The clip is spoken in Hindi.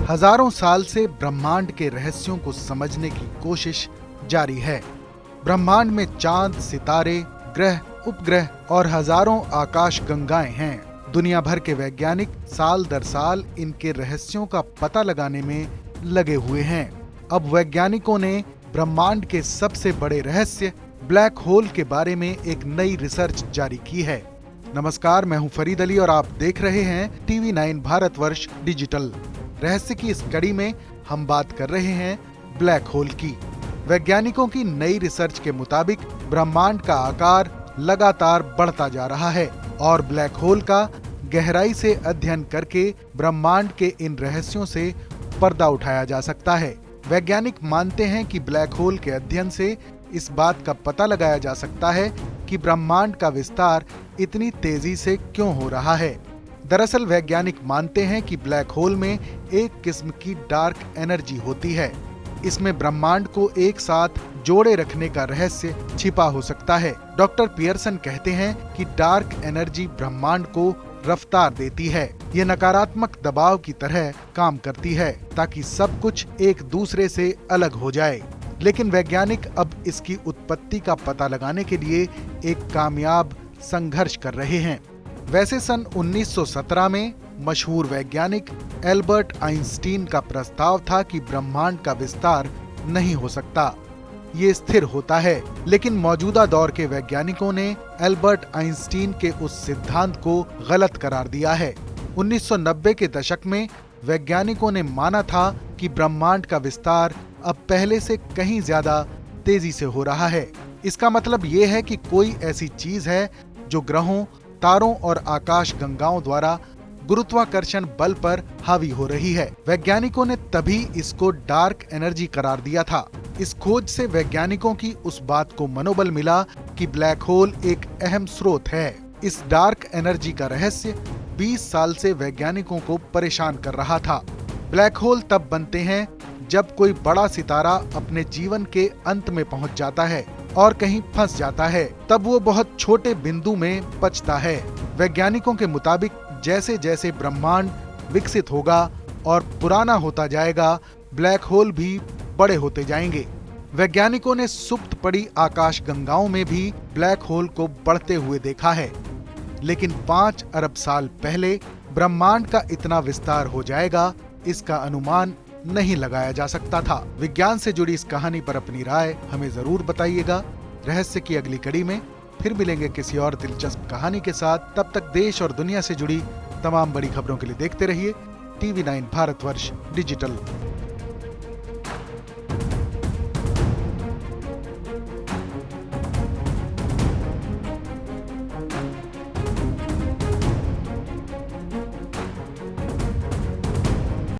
हजारों साल से ब्रह्मांड के रहस्यों को समझने की कोशिश जारी है। ब्रह्मांड में चांद, सितारे, ग्रह, उपग्रह और हजारों आकाश गंगाएं हैं। दुनिया भर के वैज्ञानिक साल दर साल इनके रहस्यों का पता लगाने में लगे हुए हैं। अब वैज्ञानिकों ने ब्रह्मांड के सबसे बड़े रहस्य ब्लैक होल के बारे में एक नई रिसर्च जारी की है। नमस्कार, मैं हूं फरीद अली और आप देख रहे हैं TV9 भारतवर्ष डिजिटल। रहस्य की इस कड़ी में हम बात कर रहे हैं ब्लैक होल की। वैज्ञानिकों की नई रिसर्च के मुताबिक ब्रह्मांड का आकार लगातार बढ़ता जा रहा है और ब्लैक होल का गहराई से अध्ययन करके ब्रह्मांड के इन रहस्यों से पर्दा उठाया जा सकता है। वैज्ञानिक मानते हैं कि ब्लैक होल के अध्ययन से इस बात का पता लगाया जा सकता है कि ब्रह्मांड का विस्तार इतनी तेजी से क्यों हो रहा है। दरअसल वैज्ञानिक मानते हैं कि ब्लैक होल में एक किस्म की डार्क एनर्जी होती है। इसमें ब्रह्मांड को एक साथ जोड़े रखने का रहस्य छिपा हो सकता है। डॉक्टर पियर्सन कहते हैं कि डार्क एनर्जी ब्रह्मांड को रफ्तार देती है। ये नकारात्मक दबाव की तरह काम करती है ताकि सब कुछ एक दूसरे से अलग हो जाए। लेकिन वैज्ञानिक अब इसकी उत्पत्ति का पता लगाने के लिए एक कामयाब संघर्ष कर रहे हैं। वैसे सन 1917 में मशहूर वैज्ञानिक एल्बर्ट आइंस्टीन का प्रस्ताव था कि ब्रह्मांड का विस्तार नहीं हो सकता, ये स्थिर होता है। लेकिन मौजूदा दौर के वैज्ञानिकों ने एल्बर्ट आइंस्टीन के उस सिद्धांत को गलत करार दिया है। 1990 के दशक में वैज्ञानिकों ने माना था कि ब्रह्मांड का विस्तार अब पहले से कहीं ज्यादा तेजी से हो रहा है। इसका मतलब ये है कि कोई ऐसी चीज है जो ग्रहों, तारों और आकाश गंगाओं द्वारा गुरुत्वाकर्षण बल पर हावी हो रही है। वैज्ञानिकों ने तभी इसको डार्क एनर्जी करार दिया था। इस खोज से वैज्ञानिकों की उस बात को मनोबल मिला कि ब्लैक होल एक अहम स्रोत है। इस डार्क एनर्जी का रहस्य 20 साल से वैज्ञानिकों को परेशान कर रहा था। ब्लैक होल तब बनते हैं जब कोई बड़ा सितारा अपने जीवन के अंत में पहुंच जाता है और कहीं फंस जाता है, तब वो बहुत छोटे बिंदु में बचता है। वैज्ञानिकों के मुताबिक जैसे जैसे ब्रह्मांड विकसित होगा और पुराना होता जाएगा, ब्लैक होल भी बड़े होते जाएंगे। वैज्ञानिकों ने सुप्त पड़ी आकाश गंगाओं में भी ब्लैक होल को बढ़ते हुए देखा है। लेकिन 5 अरब साल पहले ब्रह्मांड का इतना विस्तार हो जाएगा, इसका अनुमान नहीं लगाया जा सकता था। विज्ञान से जुड़ी इस कहानी पर अपनी राय हमें जरूर बताइएगा। रहस्य की अगली कड़ी में फिर मिलेंगे किसी और दिलचस्प कहानी के साथ। तब तक देश और दुनिया से जुड़ी तमाम बड़ी खबरों के लिए देखते रहिए TV9 भारतवर्ष डिजिटल।